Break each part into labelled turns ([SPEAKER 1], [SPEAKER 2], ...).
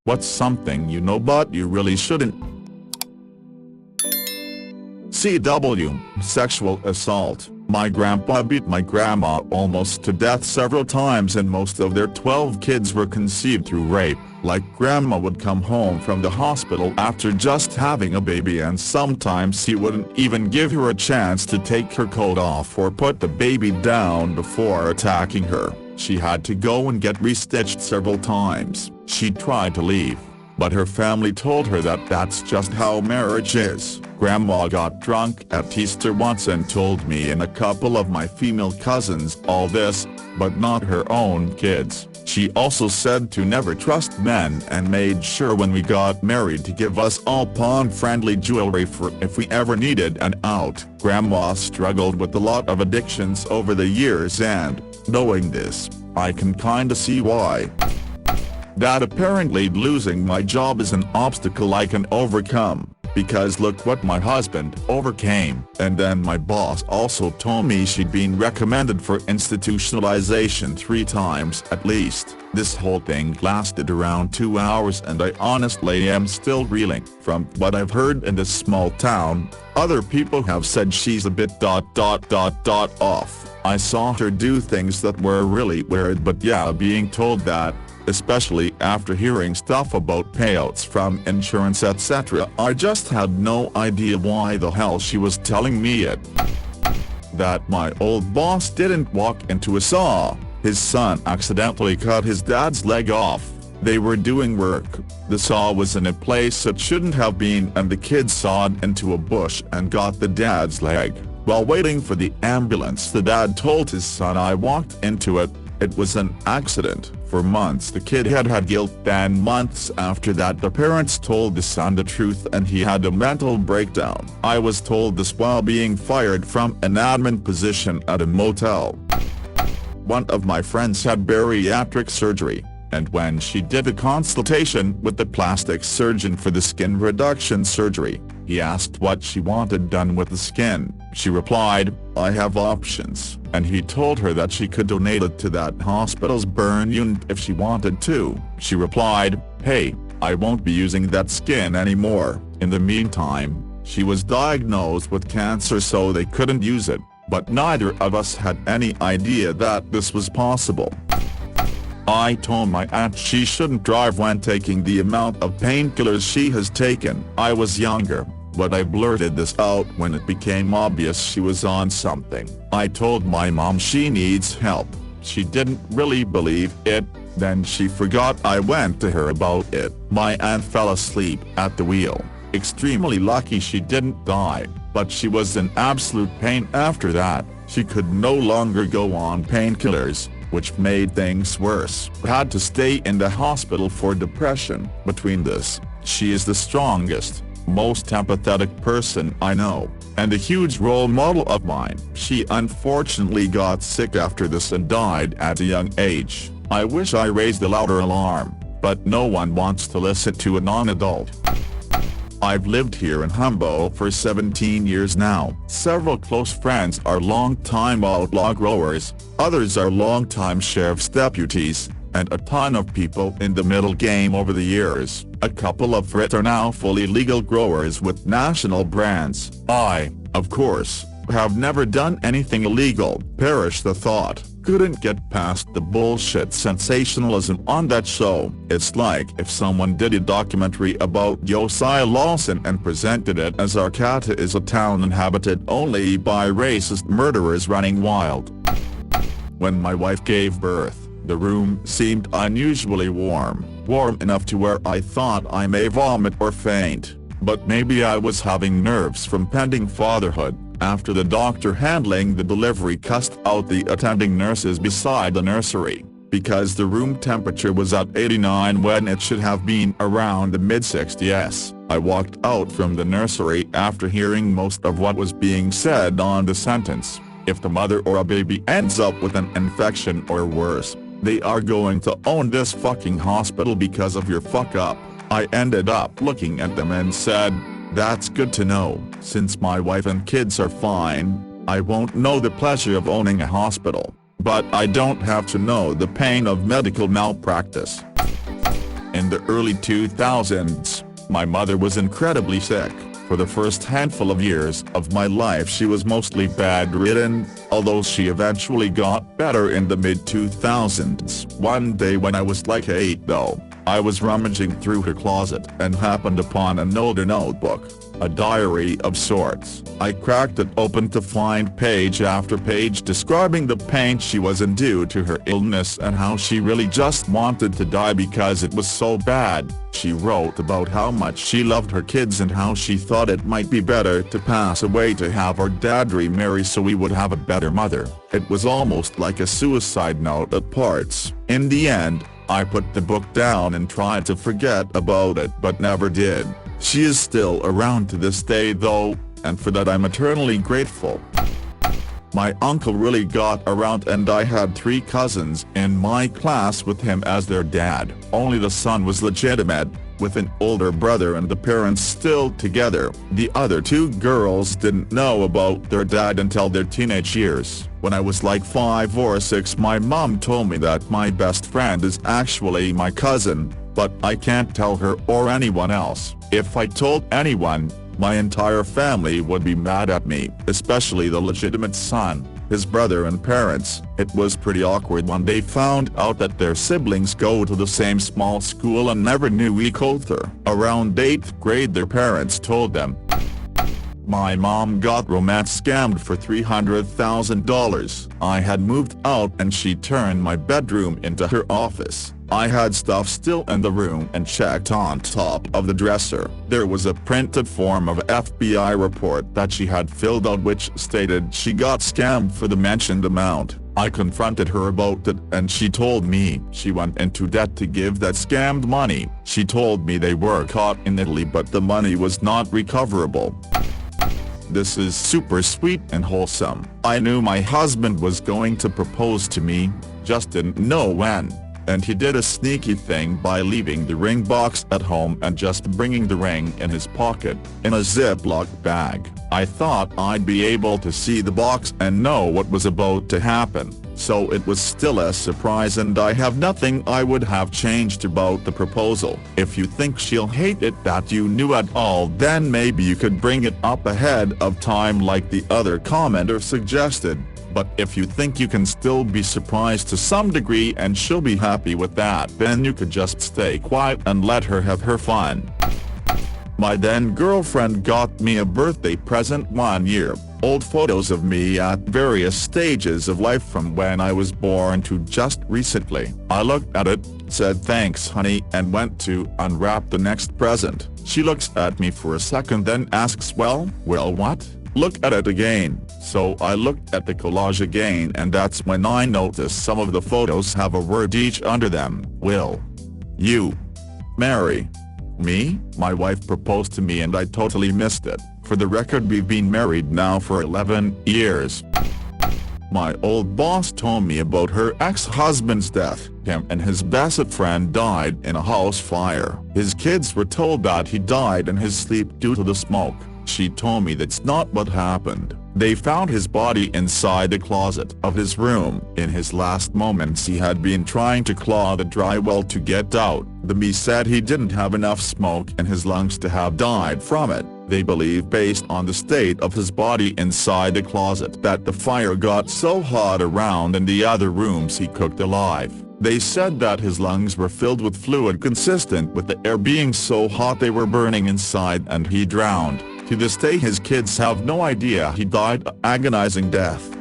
[SPEAKER 1] What's something you know but you really shouldn't? CW, sexual assault. My grandpa beat my grandma almost to death several times, and most of their 12 kids were conceived through rape. Like, grandma would come home from the hospital after just having a baby, and sometimes he wouldn't even give her a chance to take her coat off or put the baby down before attacking her. She had to go and get restitched several times. She tried to leave, but her family told her that that's just how marriage is. Grandma got drunk at Easter once and told me and a couple of my female cousins all this, but not her own kids. She also said to never trust men and made sure when we got married to give us all pawn-friendly jewelry for if we ever needed an out. Grandma struggled with a lot of addictions over the years, and, knowing this, I can kinda see why. That apparently losing my job is an obstacle I can overcome, because look what my husband overcame. And then my boss also told me she'd been recommended for institutionalization 3 times at least. This whole thing lasted around 2 hours, and I honestly am still reeling. From what I've heard in this small town, other people have said she's a bit off. I saw her do things that were really weird, but yeah, being told that, especially after hearing stuff about payouts from insurance etc., I just had no idea why the hell she was telling me it. That my old boss didn't walk into a saw. His son accidentally cut his dad's leg off. They were doing work. The saw was in a place it shouldn't have been, and the kid sawed into a bush and got the dad's leg. While waiting for the ambulance, the dad told his son, "I walked into it. It was an accident." For months the kid had guilt, then months after that the parents told the son the truth and he had a mental breakdown. I was told this while being fired from an admin position at a motel. One of my friends had bariatric surgery, and when she did a consultation with the plastic surgeon for the skin reduction surgery, he asked what she wanted done with the skin. She replied, "I have options," and he told her that she could donate it to that hospital's burn unit if she wanted to. She replied, "Hey, I won't be using that skin anymore." In the meantime, she was diagnosed with cancer, so they couldn't use it, but neither of us had any idea that this was possible. I told my aunt she shouldn't drive when taking the amount of painkillers she has taken. I was younger, but I blurted this out when it became obvious she was on something. I told my mom she needs help. She didn't really believe it, then she forgot I went to her about it. My aunt fell asleep at the wheel. Extremely lucky she didn't die, but she was in absolute pain after that. She could no longer go on painkillers, which made things worse. Had to stay in the hospital for depression. Between this, she is the strongest, most empathetic person I know, and a huge role model of mine. She unfortunately got sick after this and died at a young age. I wish I raised a louder alarm, but no one wants to listen to a non-adult. I've lived here in Humbo for 17 years now. Several close friends are long-time outlaw growers, others are long-time sheriff's deputies, and a ton of people in the middle game over the years. A couple of it are now fully legal growers with national brands. I, of course, have never done anything illegal. Perish the thought. Couldn't get past the bullshit sensationalism on that show. It's like if someone did a documentary about Josiah Lawson and presented it as Arcata is a town inhabited only by racist murderers running wild. When my wife gave birth, the room seemed unusually warm enough to where I thought I may vomit or faint. But maybe I was having nerves from pending fatherhood. After the doctor handling the delivery cussed out the attending nurses beside the nursery, because the room temperature was at 89 when it should have been around the mid-60s. I walked out from the nursery after hearing most of what was being said on the sentence. If the mother or a baby ends up with an infection or worse, they are going to own this fucking hospital because of your fuck up. I ended up looking at them and said, "That's good to know. Since my wife and kids are fine, I won't know the pleasure of owning a hospital." but I don't have to know the pain of medical malpractice. In the early 2000s, my mother was incredibly sick. For the first handful of years of my life she was mostly bedridden, although she eventually got better in the mid-2000s. One day when I was like 8 though, I was rummaging through her closet and happened upon an older notebook, a diary of sorts. I cracked it open to find page after page describing the pain she was in due to her illness and how she really just wanted to die because it was so bad. She wrote about how much she loved her kids and how she thought it might be better to pass away to have our dad remarry so we would have a better mother. It was almost like a suicide note at parts. In the end, I put the book down and tried to forget about it but never did. She is still around to this day though, and for that I'm eternally grateful. My uncle really got around and I had 3 cousins in my class with him as their dad. Only the son was legitimate, with an older brother and the parents still together. The other 2 girls didn't know about their dad until their teenage years. When I was like 5 or 6 my mom told me that my best friend is actually my cousin, but I can't tell her or anyone else. If I told anyone, my entire family would be mad at me, especially the legitimate son, his brother and parents. It was pretty awkward when they found out that their siblings go to the same small school and never knew each other. Around 8th grade their parents told them. My mom got romance scammed for $300,000. I had moved out and she turned my bedroom into her office. I had stuff still in the room and checked on top of the dresser. There was a printed form of FBI report that she had filled out which stated she got scammed for the mentioned amount. I confronted her about it and she told me she went into debt to give that scammed money. She told me they were caught in Italy but the money was not recoverable. This is super sweet and wholesome. I knew my husband was going to propose to me, just didn't know when. And he did a sneaky thing by leaving the ring box at home and just bringing the ring in his pocket, in a Ziploc bag. I thought I'd be able to see the box and know what was about to happen, so it was still a surprise and I have nothing I would have changed about the proposal. If you think she'll hate it that you knew at all then maybe you could bring it up ahead of time like the other commenter suggested. But if you think you can still be surprised to some degree and she'll be happy with that then you could just stay quiet and let her have her fun. My then girlfriend got me a birthday present 1 year, old photos of me at various stages of life from when I was born to just recently. I looked at it, said thanks honey and went to unwrap the next present. She looks at me for a second then asks well what? Look at it again. So I looked at the collage again and that's when I noticed some of the photos have a word each under them. Will you marry me? My wife proposed to me and I totally missed it. For the record we've been married now for 11 years. My old boss told me about her ex-husband's death. Him and his best friend died in a house fire. His kids were told that he died in his sleep due to the smoke. She told me that's not what happened. They found his body inside the closet of his room. In his last moments he had been trying to claw the drywall to get out. The ME said he didn't have enough smoke in his lungs to have died from it. They believe based on the state of his body inside the closet that the fire got so hot around in the other rooms he cooked alive. They said that his lungs were filled with fluid consistent with the air being so hot they were burning inside and he drowned. To this day his kids have no idea he died an agonizing death.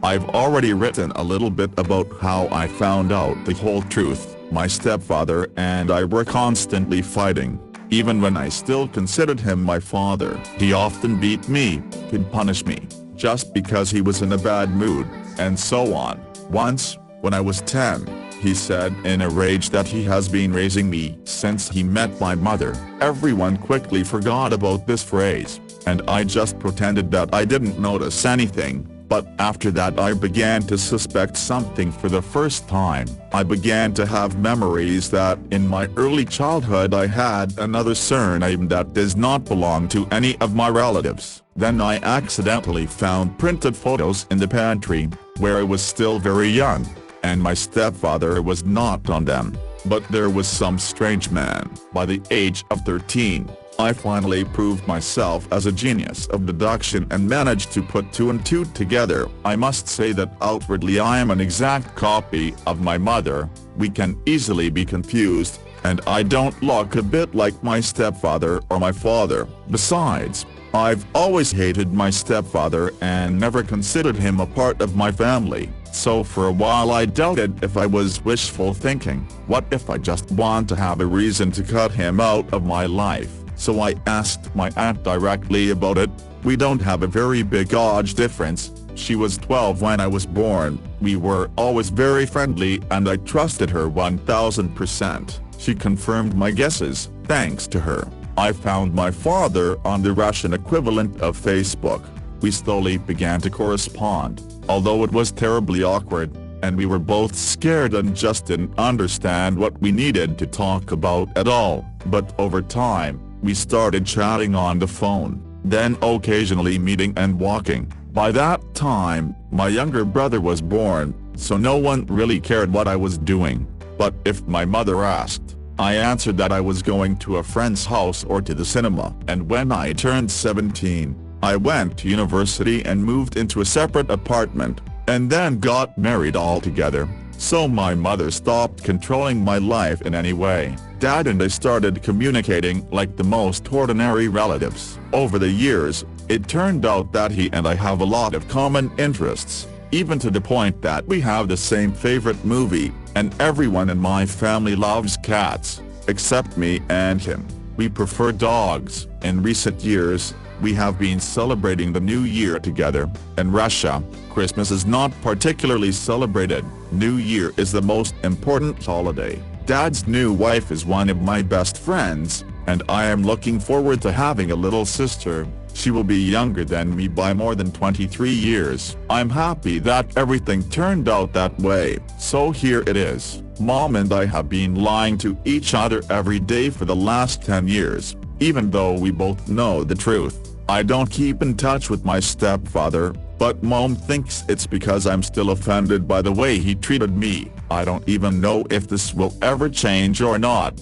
[SPEAKER 1] I've already written a little bit about how I found out the whole truth. My stepfather and I were constantly fighting. Even when I still considered him my father, he often beat me, could punish me, just because he was in a bad mood, and so on. Once, when I was 10, he said in a rage that he has been raising me since he met my mother. Everyone quickly forgot about this phrase, and I just pretended that I didn't notice anything. But after that I began to suspect something for the first time. I began to have memories that in my early childhood I had another surname that does not belong to any of my relatives. Then I accidentally found printed photos in the pantry. where I was still very young, and my stepfather was not on them. But there was some strange man. By the age of 13, I finally proved myself as a genius of deduction and managed to put 2 and 2 together. I must say that outwardly I am an exact copy of my mother. We can easily be confused, and I don't look a bit like my stepfather or my father. Besides, I've always hated my stepfather and never considered him a part of my family, so for a while I doubted if I was wishful thinking. What if I just want to have a reason to cut him out of my life? So I asked my aunt directly about it. We don't have a very big age difference. She was 12 when I was born. We were always very friendly and I trusted her 1000%. She confirmed my guesses. Thanks to her, I found my father on the Russian equivalent of Facebook. We slowly began to correspond, although it was terribly awkward, and we were both scared and just didn't understand what we needed to talk about at all. But over time, we started chatting on the phone, then occasionally meeting and walking. By that time, my younger brother was born, so no one really cared what I was doing. But if my mother asked, I answered that I was going to a friend's house or to the cinema. And when I turned 17, I went to university and moved into a separate apartment, and then got married altogether. So my mother stopped controlling my life in any way. Dad and I started communicating like the most ordinary relatives. Over the years, it turned out that he and I have a lot of common interests, even to the point that we have the same favorite movie, and everyone in my family loves cats, except me and him. We prefer dogs. In recent years, we have been celebrating the New Year together. In Russia, Christmas is not particularly celebrated. New Year is the most important holiday. Dad's new wife is one of my best friends, and I am looking forward to having a little sister. She will be younger than me by more than 23 years. I'm happy that everything turned out that way. So here it is. Mom and I have been lying to each other every day for the last 10 years, even though we both know the truth. I don't keep in touch with my stepfather, but Mom thinks it's because I'm still offended by the way he treated me. I don't even know if this will ever change or not.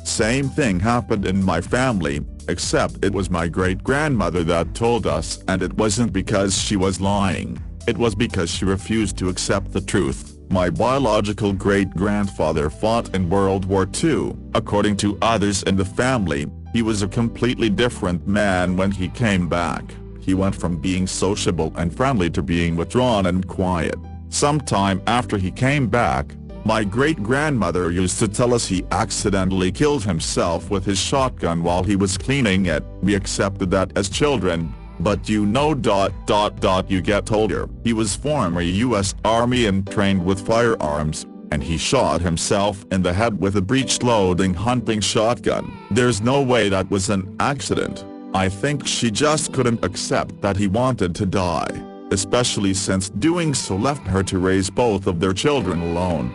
[SPEAKER 1] Same thing happened in my family, except it was my great-grandmother that told us, and it wasn't because she was lying. It was because she refused to accept the truth. My biological great-grandfather fought in World War II. According to others in the family, he was a completely different man when he came back. He went from being sociable and friendly to being withdrawn and quiet. Sometime after he came back, my great-grandmother used to tell us he accidentally killed himself with his shotgun while he was cleaning it. We accepted that as children, but you get older. He was former U.S. Army and trained with firearms, and he shot himself in the head with a breech-loading hunting shotgun. There's no way that was an accident. I think she just couldn't accept that he wanted to die, especially since doing so left her to raise both of their children alone.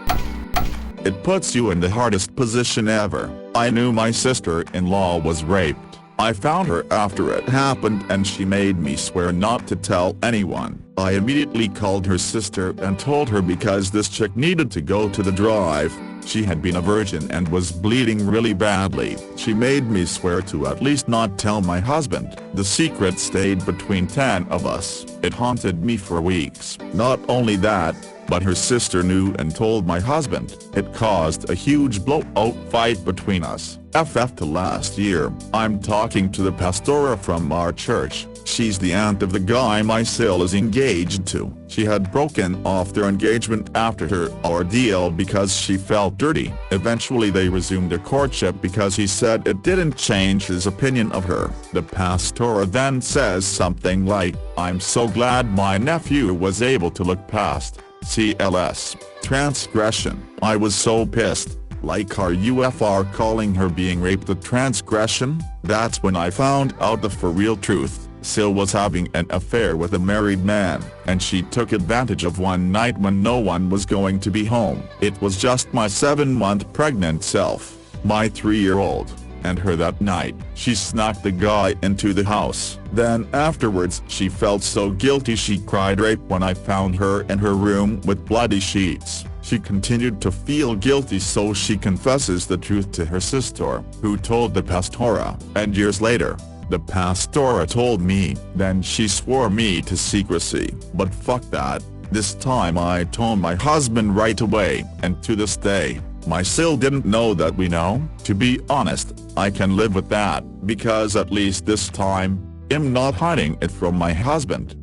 [SPEAKER 1] It puts you in the hardest position ever. I knew my sister-in-law was raped. I found her after it happened and she made me swear not to tell anyone. I immediately called her sister and told her because this chick needed to go to the drive. She had been a virgin and was bleeding really badly. She made me swear to at least not tell my husband. The secret stayed between 10 of us. It haunted me for weeks. Not only that, but her sister knew and told my husband. It caused a huge blowout fight between us. To last year, I'm talking to the pastora from our church. She's the aunt of the guy my sil is engaged to. She had broken off their engagement after her ordeal because she felt dirty. Eventually they resumed their courtship because he said it didn't change his opinion of her. The pastora then says something like, "I'm so glad my nephew was able to look past CLS transgression." I was so pissed. Like, are UFR calling her being raped a transgression? That's when I found out the for real truth. Sil was having an affair with a married man, and she took advantage of one night when no one was going to be home. It was just my 7-month pregnant self, my 3-year-old, and her that night. She snuck the guy into the house. Then afterwards she felt so guilty she cried rape when I found her in her room with bloody sheets. She continued to feel guilty, so she confesses the truth to her sister, who told the pastora, and years later, the pastora told me. Then she swore me to secrecy. But fuck that. This time I told my husband right away, and to this day, my still didn't know that we know. To be honest, I can live with that, because at least this time, I'm not hiding it from my husband.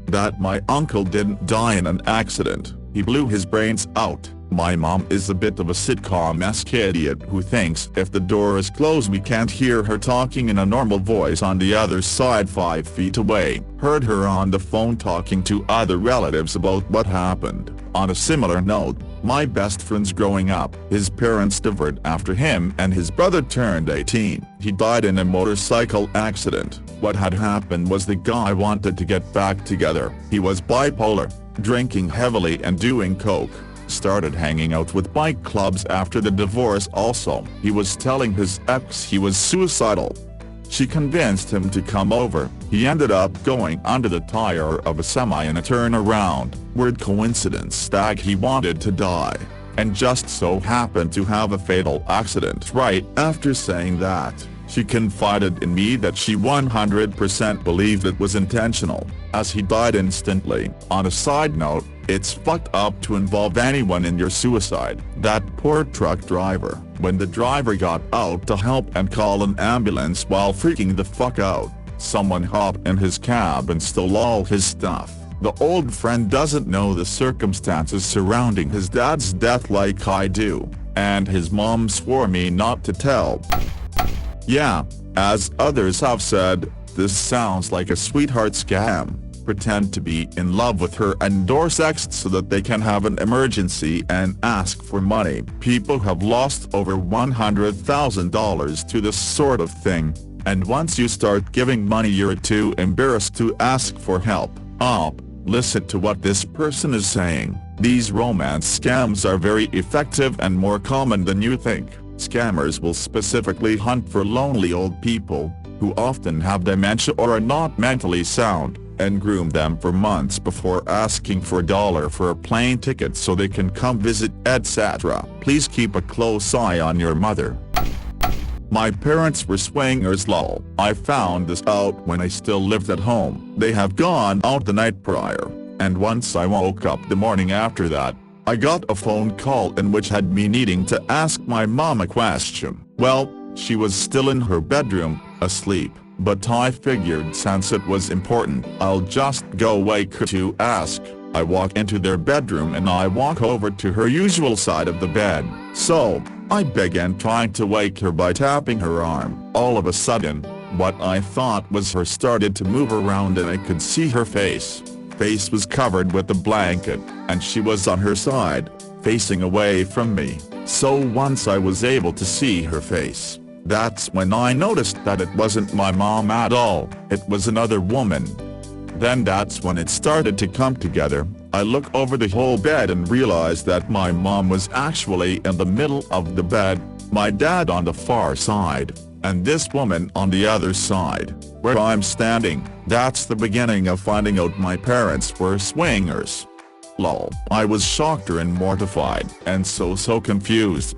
[SPEAKER 1] That my uncle didn't die in an accident. He blew his brains out. My mom is a bit of a sitcom-esque idiot who thinks if the door is closed we can't hear her talking in a normal voice on the other side 5 feet away. Heard her on the phone talking to other relatives about what happened. On a similar note, my best friend's growing up, his parents divorced after him and his brother turned 18. He died in a motorcycle accident. What had happened was the guy wanted to get back together. He was bipolar, drinking heavily and doing coke. Started hanging out with bike clubs after the divorce also. He was telling his ex he was suicidal. She convinced him to come over. He ended up going under the tire of a semi in a turnaround. Weird coincidence that he wanted to die, and just so happened to have a fatal accident right after saying that. She confided in me that she 100% believed it was intentional, as he died instantly. On a side note, it's fucked up to involve anyone in your suicide. That poor truck driver. When the driver got out to help and call an ambulance while freaking the fuck out, someone hopped in his cab and stole all his stuff. The old friend doesn't know the circumstances surrounding his dad's death like I do, and his mom swore me not to tell. Yeah, as others have said, this sounds like a sweetheart scam. Pretend to be in love with her and door sex so that they can have an emergency and ask for money. People have lost over $100,000 to this sort of thing, and once you start giving money you're too embarrassed to ask for help. Listen to what this person is saying. These romance scams are very effective and more common than you think. Scammers will specifically hunt for lonely old people, who often have dementia or are not mentally sound, and groom them for months before asking for $1 for a plane ticket so they can come visit, etc. Please keep a close eye on your mother. My parents were swingers lol. I found this out when I still lived at home. They have gone out the night prior, and once I woke up the morning after that, I got a phone call in which had me needing to ask my mom a question. Well, she was still in her bedroom, asleep, but I figured since it was important, I'll just go wake her to ask. I walk into their bedroom and I walk over to her usual side of the bed. So, I began trying to wake her by tapping her arm. All of a sudden, what I thought was her started to move around and I could see her face. Face was covered with a blanket, and she was on her side, facing away from me. So once I was able to see her face, that's when I noticed that it wasn't my mom at all, it was another woman. Then that's when it started to come together. I look over the whole bed and realized that my mom was actually in the middle of the bed, my dad on the far side, and this woman on the other side, where I'm standing. That's the beginning of finding out my parents were swingers. Lol. I was shocked and mortified, and so confused.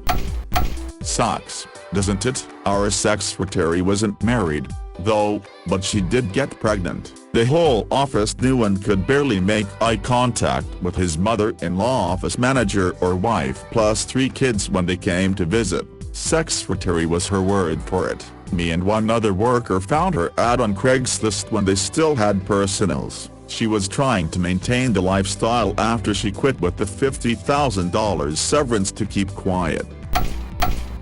[SPEAKER 1] Sucks, doesn't it? Our secretary wasn't married, though, but she did get pregnant. The whole office knew and could barely make eye contact with his mother-in-law, office manager or wife, plus 3 kids when they came to visit. Secretary was her word for it. Me and one other worker found her ad on Craigslist when they still had personnels. She was trying to maintain the lifestyle after she quit with the $50,000 severance to keep quiet.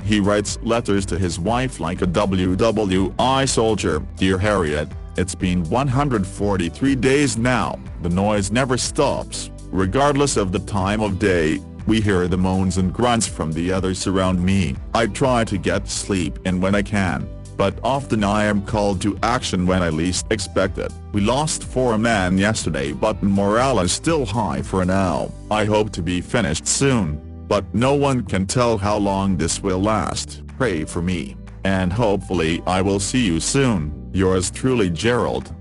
[SPEAKER 1] He writes letters to his wife like a WWI soldier. Dear Harriet, it's been 143 days now. The noise never stops. Regardless of the time of day, we hear the moans and grunts from the others around me. I try to get sleep in when I can, but often I am called to action when I least expect it. We lost 4 men yesterday, but morale is still high for now. I hope to be finished soon, but no one can tell how long this will last. Pray for me. And hopefully I will see you soon. Yours truly, Gerald.